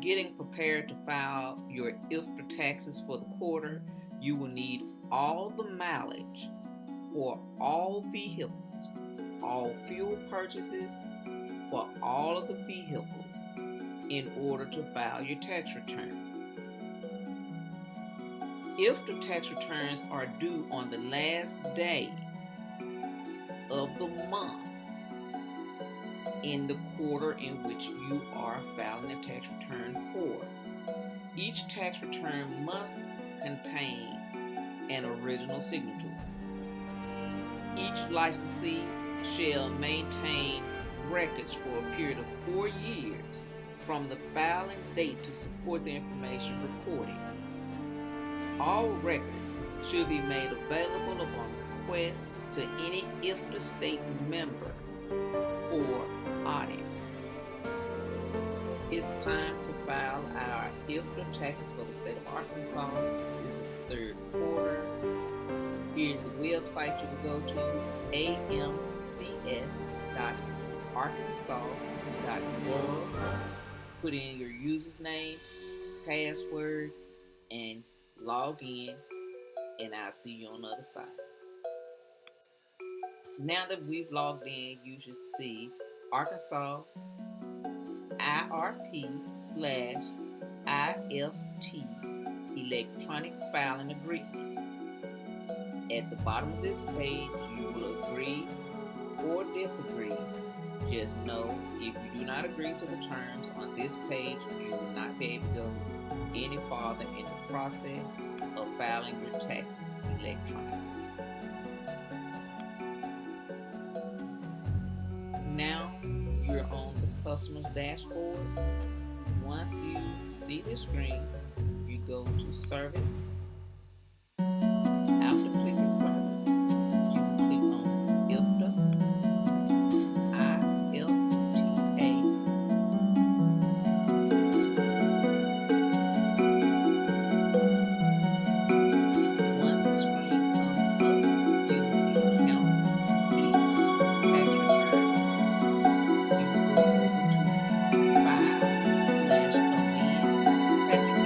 getting prepared to file your Ifta taxes for the quarter, you will need all the mileage for all vehicles, all fuel purchases for all of the vehicles in order to file your tax return. If the tax returns are due on the last day of the month in the quarter in which you are filing a tax return for, each tax return must contain an original signature. Each licensee shall maintain records for a period of 4 years from the filing date to support the information reported. All records should be made available upon request to any IFTA state member for audit. It's time to file our IFTA taxes for the state of Arkansas. This is the third quarter. Here's the website you can go to, amcs.arkansas.gov. Put in your user's name, password, and log in, and I'll see you on the other side. Now that we've logged in, you should see Arkansas IRP/IFT electronic filing agreement. At the bottom of this page, you will agree or disagree. Just know if you do not agree to the terms on this page, you will not be able to go any farther in the process of filing your taxes electronically. Now you're on the customer's dashboard. Once you see the screen, you go to service. After clicking service, you can click on IFTA, IFTA. Once the screen comes up, you will see account, complete, tax return. You will go over to file/amend tax return.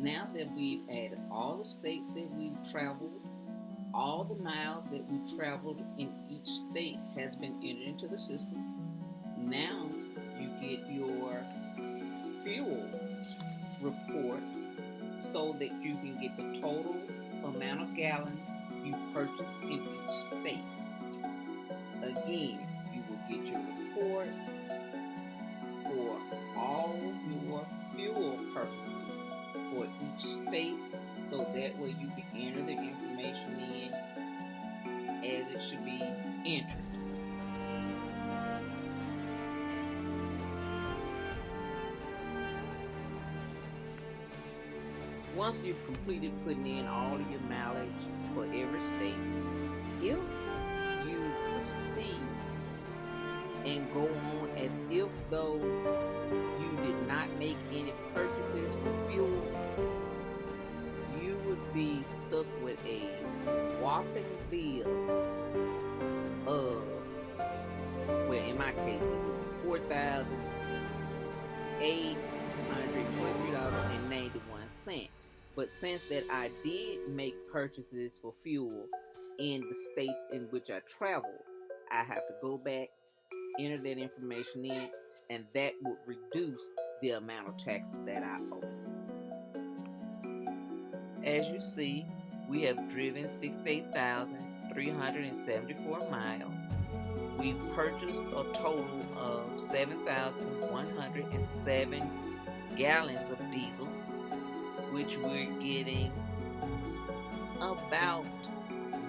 Now that we've added all the states that we've traveled, all the miles that we've traveled in each state has been entered into the system. Now you get your fuel report so that you can get the total amount of gallons you purchased in each state. Again, you will get your report for all your fuel purchases for each state, so that way you can enter the information in as it should be entered. Once you've completed putting in all of your mileage for every state, if you proceed and go on as if though you did not make any purchases for fuel, you would be stuck with a whopping bill of, well, in my case, it would be $4,823.91. But since that I did make purchases for fuel in the states in which I traveled, I have to go back, enter that information in, and that would reduce the amount of taxes that I owe. As you see, we have driven 68,374 miles. We've purchased a total of 7,107 gallons of diesel, which we're getting about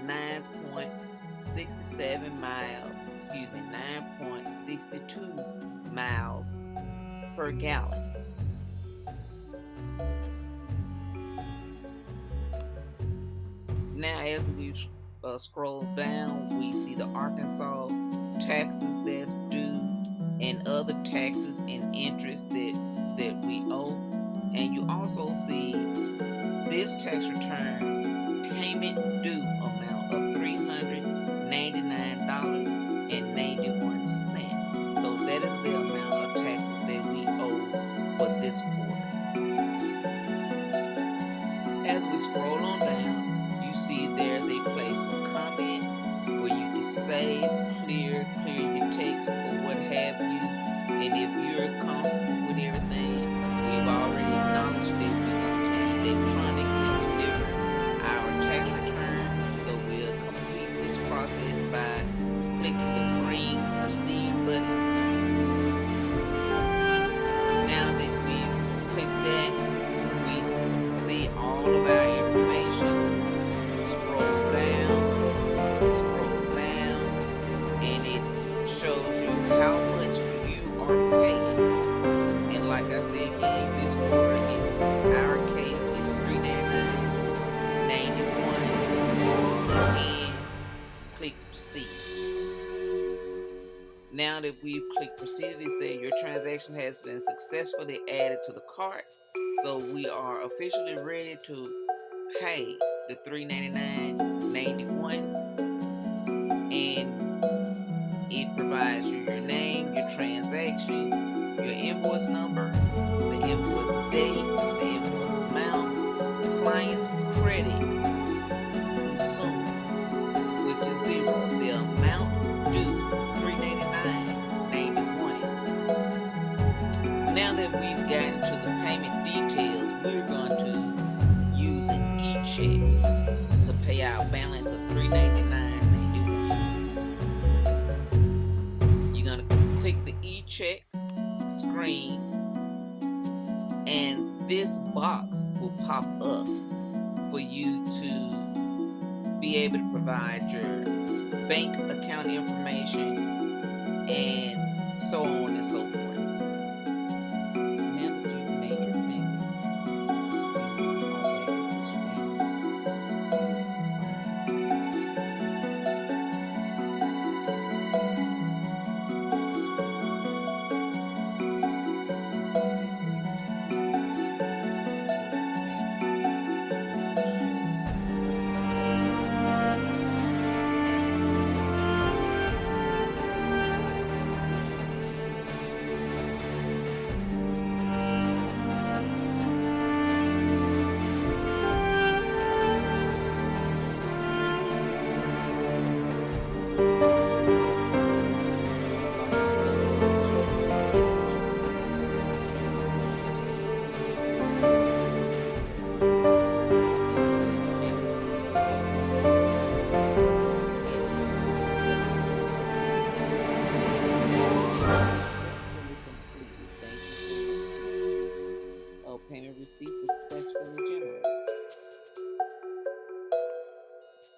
9.62 miles per gallon. Now, as we scroll down, we see the Arkansas taxes that's due and other taxes and interest that we owe. And you also see this tax return payment due amount of $399.91. So that is the amount of taxes that we owe for this quarter. As we scroll on down, you see there's a place for comment where you can save, clear your text or what have you. And if you're comfortable with everything, we've already acknowledged that we're going to electronically deliver our tax return. So we'll complete this process by clicking the green proceed button. Now that we've clicked that, we see all of our information. Scroll down, and it shows you how much you are paying. And like I said again, this quarter in our case is $399.91, and click proceed. Now that we've clicked proceed, it says your transaction has been successfully added to the cart. So we are officially ready to pay the $399.91, and it provides you your name, your transaction, your invoice number, the invoice date, the invoice amount, client's credit, consumed, which is zero, the amount due, $399.91. Now that we've gotten to the payment details, we're going to use an e-check to pay our balance of $399.91. You're going to click the e-check screen, and this box will pop up for you to be able to provide your bank account information and so on and so forth.